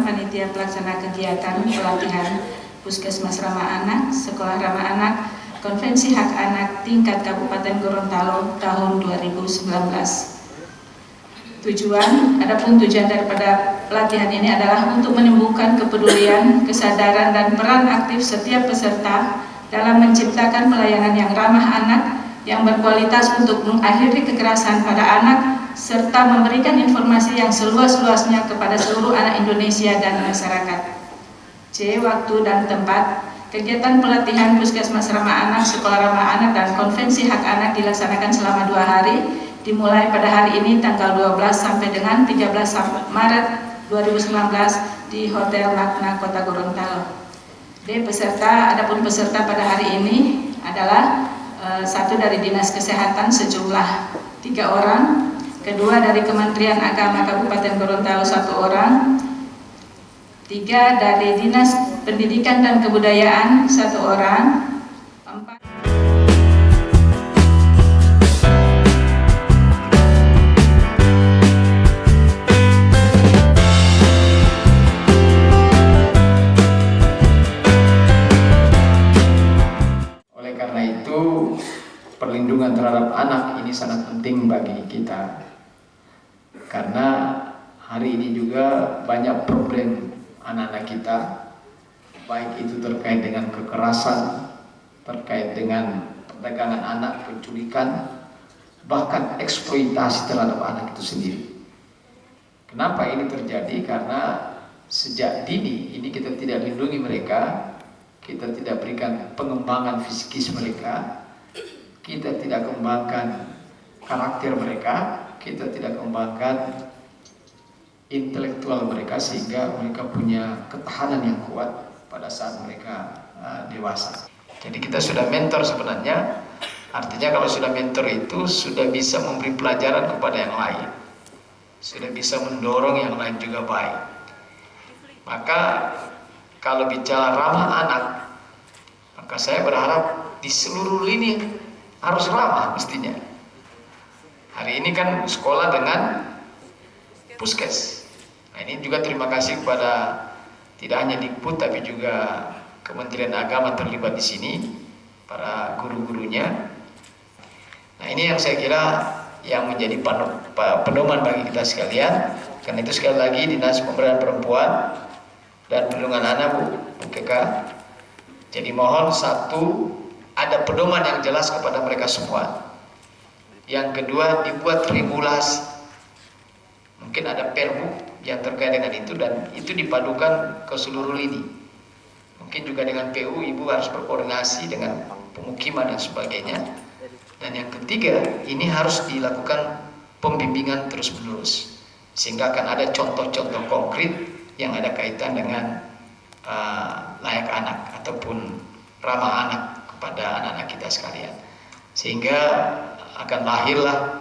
panitia pelaksana kegiatan pelatihan Puskesmas Ramah Anak, Sekolah Ramah Anak, Konvensi Hak Anak tingkat Kabupaten Gorontalo tahun 2019. Adapun tujuan daripada pelatihan ini adalah untuk menumbuhkan kepedulian, kesadaran, dan peran aktif setiap peserta dalam menciptakan pelayanan yang ramah anak yang berkualitas untuk mengakhiri kekerasan pada anak serta memberikan informasi yang seluas-luasnya kepada seluruh anak Indonesia dan masyarakat. C. Waktu dan tempat. Kegiatan pelatihan Puskesmas Ramah Anak, Sekolah Ramah Anak, dan Konvensi Hak Anak dilaksanakan selama 2 hari, dimulai pada hari ini tanggal 12 sampai dengan 13 Maret 2019 di Hotel Magna Kota Gorontalo. D. Peserta. Adapun peserta pada hari ini adalah satu dari Dinas Kesehatan sejumlah 3 orang, kedua dari Kementerian Agama Kabupaten Gorontalo 1 orang, 3 dari Dinas Pendidikan dan Kebudayaan 1 orang, 4 perlindungan terhadap anak ini sangat penting bagi kita, karena hari ini juga banyak problem anak-anak kita, baik itu terkait dengan kekerasan, terkait dengan perdagangan anak, penculikan, bahkan eksploitasi terhadap anak itu sendiri. Kenapa ini terjadi? Karena sejak dini ini kita tidak lindungi mereka, kita tidak berikan pengembangan fisikis mereka, kita tidak kembangkan karakter mereka, kita tidak kembangkan intelektual mereka sehingga mereka punya ketahanan yang kuat pada saat mereka dewasa. Jadi kita sudah mentor sebenarnya, artinya kalau sudah mentor itu sudah bisa memberi pelajaran kepada yang lain, sudah bisa mendorong yang lain juga baik. Maka kalau bicara ramah anak, maka saya berharap di seluruh lini harus ramah mestinya. Hari ini kan sekolah dengan Puskes. Nah, ini juga terima kasih kepada tidak hanya Dikbud tapi juga Kementerian Agama terlibat di sini, para guru-gurunya. Nah, ini yang saya kira yang menjadi pedoman bagi kita sekalian. Karena itu sekali lagi Dinas Pemberdayaan Perempuan dan Perlindungan Anak Bu Keka. Jadi mohon satu, ada pedoman yang jelas kepada mereka semua. Yang kedua, dibuat regulasi. Mungkin ada perbu yang terkait dengan itu dan itu dipadukan ke seluruh lini. Mungkin juga dengan PU, Ibu harus berkoordinasi dengan pemukiman dan sebagainya. Dan yang ketiga, ini harus dilakukan pembimbingan terus-menerus. Sehingga akan ada contoh-contoh konkret yang ada kaitan dengan layak anak ataupun ramah anak pada anak-anak kita sekalian, sehingga akan lahirlah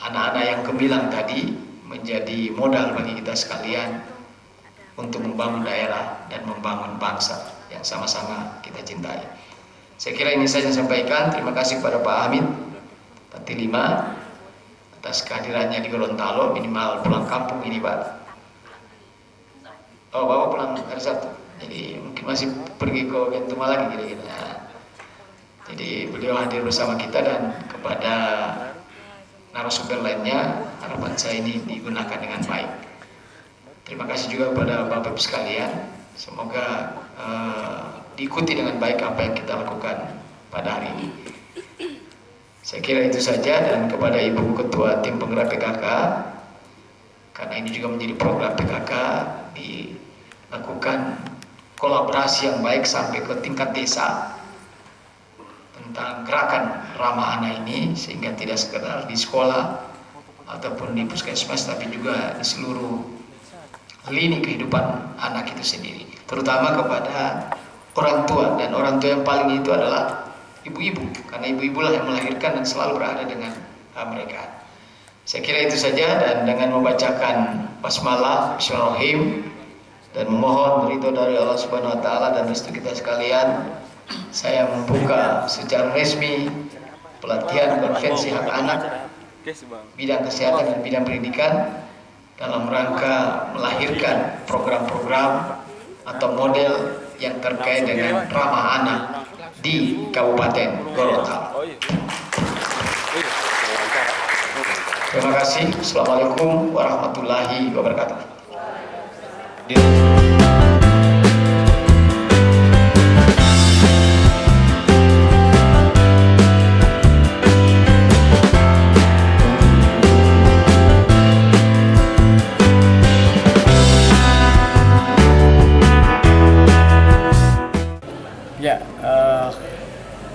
anak-anak yang gemilang tadi menjadi modal bagi kita sekalian untuk membangun daerah dan membangun bangsa yang sama-sama kita cintai. Saya kira ini saja yang sampaikan. Terima kasih kepada Pak Amin Pati 5 atas kehadirannya di Gorontalo, minimal pulang kampung ini Pak. Oh, Bapak pulang hari Sabtu. Jadi mungkin masih pergi ke Gentuma lagi kira-kira. Jadi beliau hadir bersama kita dan kepada narasumber lainnya, harapan saya ini digunakan dengan baik. Terima kasih juga kepada Bapak Ibu sekalian. Semoga diikuti dengan baik apa yang kita lakukan pada hari ini. Saya kira itu saja, dan kepada Ibu Ketua Tim Penggerak PKK, karena ini juga menjadi program PKK, dilakukan kolaborasi yang baik sampai ke tingkat desa tentang gerakan ramah anak ini, sehingga tidak sekedar di sekolah ataupun di puskesmas tapi juga di seluruh lini kehidupan anak itu sendiri, terutama kepada orang tua, dan orang tua yang paling itu adalah ibu-ibu, karena ibu-ibulah yang melahirkan dan selalu berada dengan mereka. Saya kira itu saja, dan dengan membacakan basmalah Bismillahirrahmanirrahim dan memohon ridho dari Allah Subhanahu wa taala dan restu kita sekalian, saya membuka secara resmi pelatihan konvensi hak anak, bidang kesehatan dan bidang pendidikan dalam rangka melahirkan program-program atau model yang terkait dengan ramah anak di Kabupaten Gorontalo. Terima kasih. Assalamualaikum warahmatullahi wabarakatuh. Ya,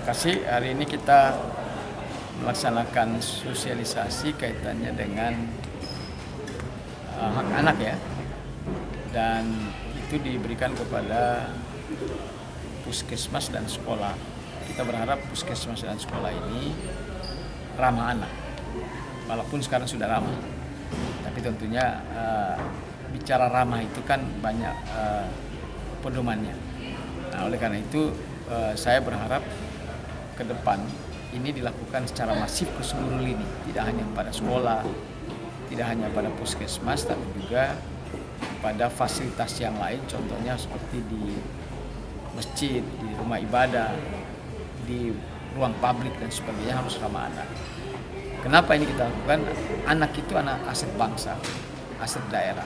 kasih hari ini kita melaksanakan sosialisasi kaitannya dengan hak anak ya, dan itu diberikan kepada puskesmas dan sekolah. Kita berharap puskesmas dan sekolah ini ramah anak, walaupun sekarang sudah ramah, tapi tentunya bicara ramah itu kan banyak pedomannya. Nah, oleh karena itu saya berharap ke depan ini dilakukan secara masif ke seluruh lini, tidak hanya pada sekolah, tidak hanya pada puskesmas, tapi juga pada fasilitas yang lain, contohnya seperti di masjid, di rumah ibadah, di ruang publik dan sebagainya harus ramah anak. Kenapa ini kita lakukan? Anak itu anak aset bangsa, aset daerah.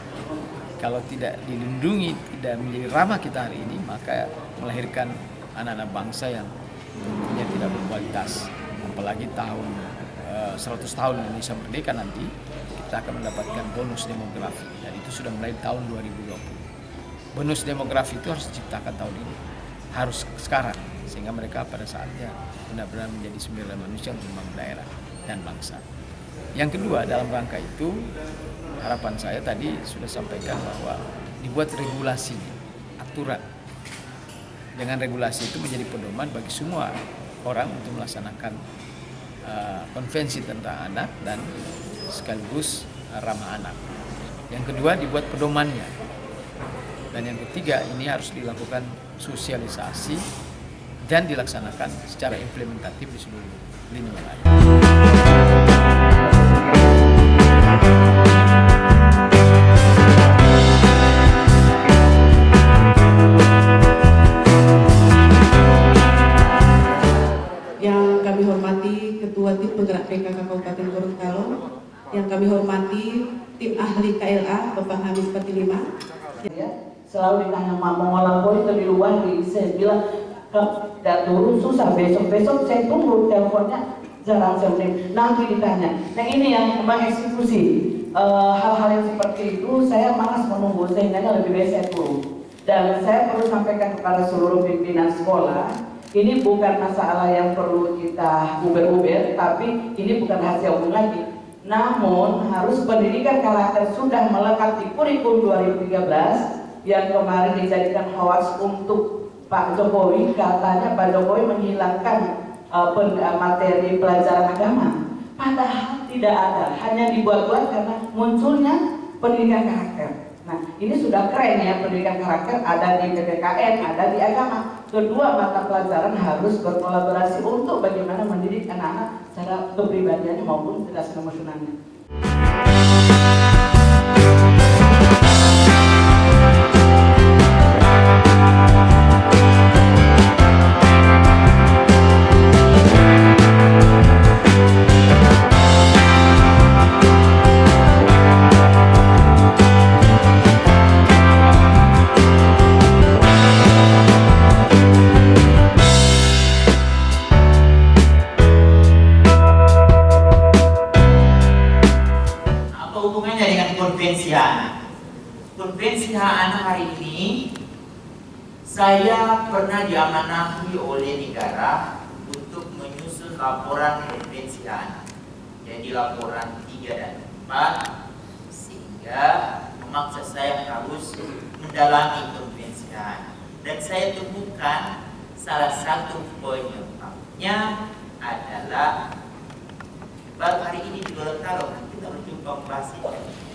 Kalau tidak dilindungi, tidak menjadi ramah kita hari ini, maka melahirkan anak-anak bangsa yang tentunya tidak berkualitas. Apalagi tahun 100 tahun Indonesia merdeka nanti, kita akan mendapatkan bonus demografi. Dan itu sudah mulai tahun 2020. Bonus demografi itu harus diciptakan tahun ini, harus sekarang, sehingga mereka pada saatnya benar-benar menjadi sumber daya manusia untuk membangun daerah dan bangsa. Yang kedua, dalam rangka itu, harapan saya tadi sudah sampaikan bahwa dibuat regulasi, aturan. Dengan regulasi itu menjadi pedoman bagi semua orang untuk melaksanakan konvensi tentang anak dan sekaligus ramah anak. Yang kedua, dibuat pedomannya. Dan yang ketiga, ini harus dilakukan sosialisasi dan dilaksanakan secara implementatif di seluruh lini wilayah. Penggerak PKK Kabupaten Gorontalo, yang kami hormati tim ahli KLA Bapak Hamis Patilima. Selalu ditanya mau ngelapor itu di luar, saya bilang tidak turun susah, besok saya tunggu teleponnya jarang semenit, nanti ditanya. Nah ini yang mengeksekusi hal-hal yang seperti itu, saya malas menunggu, sehingga lebih baik saya turun. Dan saya perlu sampaikan kepada seluruh pimpinan sekolah, ini bukan masalah yang perlu kita uber-uber, tapi ini bukan hasil umum lagi. Namun harus pendidikan karakter sudah melekat di kurikulum 2013 yang kemarin dijadikan hoax untuk Pak Jokowi. Katanya Pak Jokowi menghilangkan materi pelajaran agama. Padahal tidak ada, hanya dibuat-buat karena munculnya pendidikan karakter. Nah, ini sudah keren ya, pendidikan karakter ada di PPKN, ada di agama. Kedua mata pelajaran harus berkolaborasi untuk bagaimana mendidik anak-anak secara kepribadiannya maupun kecerdasan emosionalnya. Konvensi hak anak hari ini saya pernah diamanahi oleh negara untuk menyusun laporan konvensi hak anak. Jadi laporan 3 dan 4, sehingga memaksa saya harus mendalami konvensi hak anak. Dan saya temukan salah satu penyebabnya adalah baru hari ini di Gorontalo kita berjumpa membahas ini.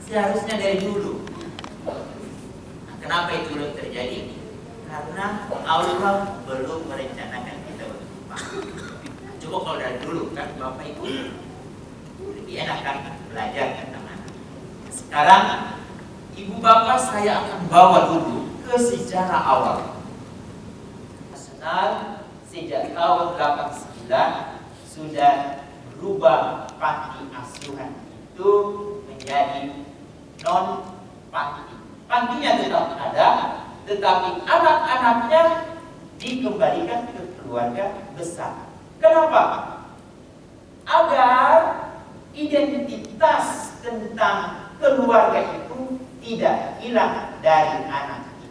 Seharusnya dari dulu. Nah, kenapa itu belum terjadi? Karena Allah belum merencanakan kita berjumpa. Coba kalau dari dulu kan Bapak Ibu lebih enak kan belajar kan teman. Sekarang ibu bapak saya akan bawa dulu ke sejarah awal. Nasional sejak tahun 89 sudah berubah panti asuhan itu menjadi non panti. Pantinya tetap ada, tetapi anak-anaknya dikembalikan ke keluarga besar. Kenapa? Agar identitas tentang keluarga itu tidak hilang dari anak itu.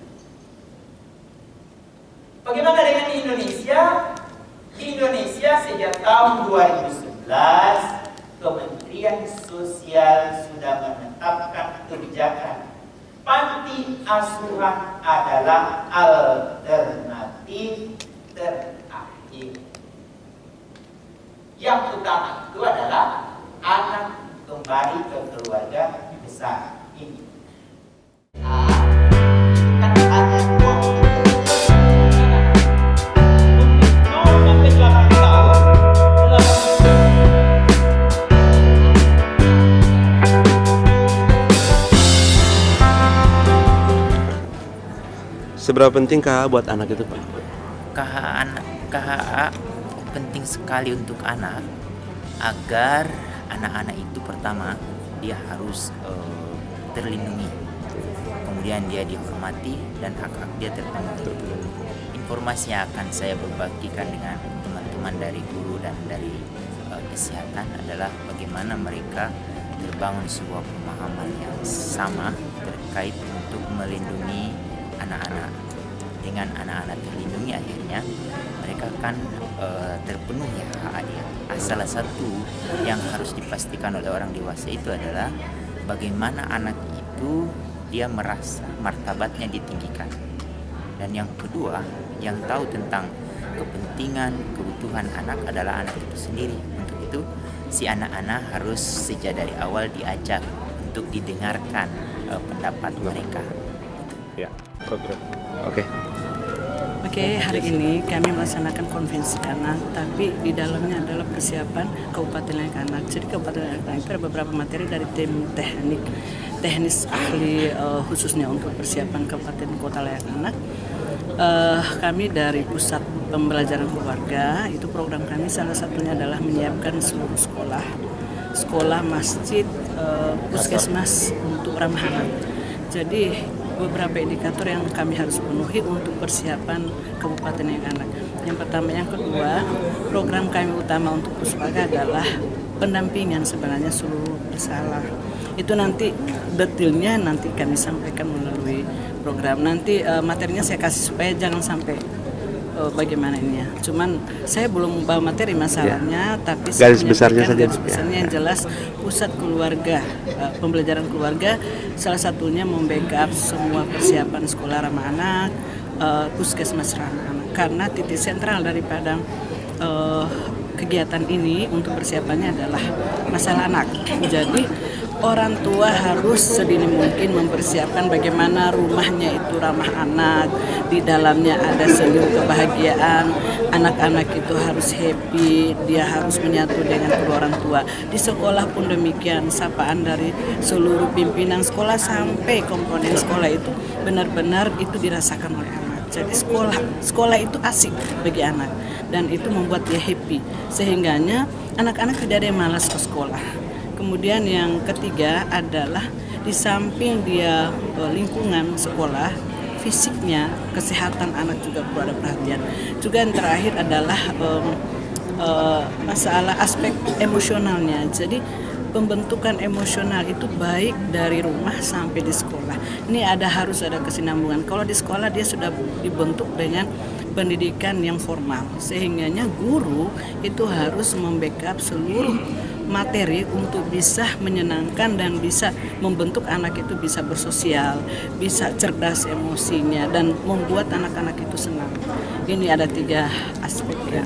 Bagaimana dengan di Indonesia? Di Indonesia sejak tahun 2011 Kementerian Sosial sudah menetapkan kebijakan panti asuhan adalah alternatif terakhir. Yang utama itu adalah anak kembali ke keluarga besar ini. Kan ada 0-8 tahun. Seberapa penting KHA buat anak itu, Pak? KHA penting sekali untuk anak agar anak-anak itu pertama dia harus terlindungi, kemudian dia dihormati dan hak-hak dia terpenuhi. Informasi yang akan saya berbagikan dengan teman-teman dari guru dan dari kesehatan adalah bagaimana mereka terbangun sebuah pemahaman yang sama terkait untuk melindungi anak-anak. Dengan anak-anak terlindungi akhirnya mereka kan terpenuhi hak dia. Salah satu yang harus dipastikan oleh orang dewasa itu adalah bagaimana anak itu dia merasa martabatnya ditinggikan. Dan yang kedua, yang tahu tentang kepentingan, kebutuhan anak adalah anak itu sendiri. Untuk itu si anak-anak harus sejak dari awal diajak untuk didengarkan pendapat mereka. Ya, program. Oke. Oke, hari ini kami melaksanakan konvensi anak, tapi di dalamnya adalah persiapan Kabupaten Layak Anak. Jadi Kabupaten Layak Anak itu ada beberapa materi dari tim teknis ahli khususnya untuk persiapan Kabupaten Kota Layak Anak. Kami dari Pusat Pembelajaran Keluarga, itu program kami salah satunya adalah menyiapkan seluruh sekolah, masjid, puskesmas untuk ramah anak. Jadi beberapa indikator yang kami harus penuhi untuk persiapan Kabupaten Layak Anak. Yang pertama, yang kedua, program kami utama untuk Puspaga adalah pendampingan sebenarnya seluruh bersalah. Itu nanti detailnya nanti kami sampaikan melalui program. Nanti materinya saya kasih supaya jangan sampai bagaimana ini ya. Cuman saya belum bawa materi masalahnya, tapi garis besarnya saja. Garis besarnya yang jelas pusat keluarga, pembelajaran keluarga salah satunya membackup semua persiapan sekolah ramah anak, puskesmas ramah anak. Karena titik sentral daripada kegiatan ini untuk persiapannya adalah masalah anak. Jadi orang tua harus sedini mungkin mempersiapkan bagaimana rumahnya itu ramah anak, di dalamnya ada senyum kebahagiaan, anak-anak itu harus happy, dia harus menyatu dengan kedua orang tua. Di sekolah pun demikian, sapaan dari seluruh pimpinan sekolah sampai komponen sekolah itu benar-benar itu dirasakan oleh anak. Jadi sekolah itu asik bagi anak dan itu membuat dia happy, sehingganya anak-anak tidak ada yang malas ke sekolah. Kemudian yang ketiga adalah di samping dia lingkungan sekolah, fisiknya, kesehatan anak juga perlu ada perhatian. Juga yang terakhir adalah masalah aspek emosionalnya. Jadi pembentukan emosional itu baik dari rumah sampai di sekolah. Ini harus ada kesinambungan. Kalau di sekolah dia sudah dibentuk dengan pendidikan yang formal, sehingganya guru itu harus membackup seluruh materi untuk bisa menyenangkan dan bisa membentuk anak itu bisa bersosial, bisa cerdas emosinya dan membuat anak-anak itu senang. Ini ada 3 aspek ya.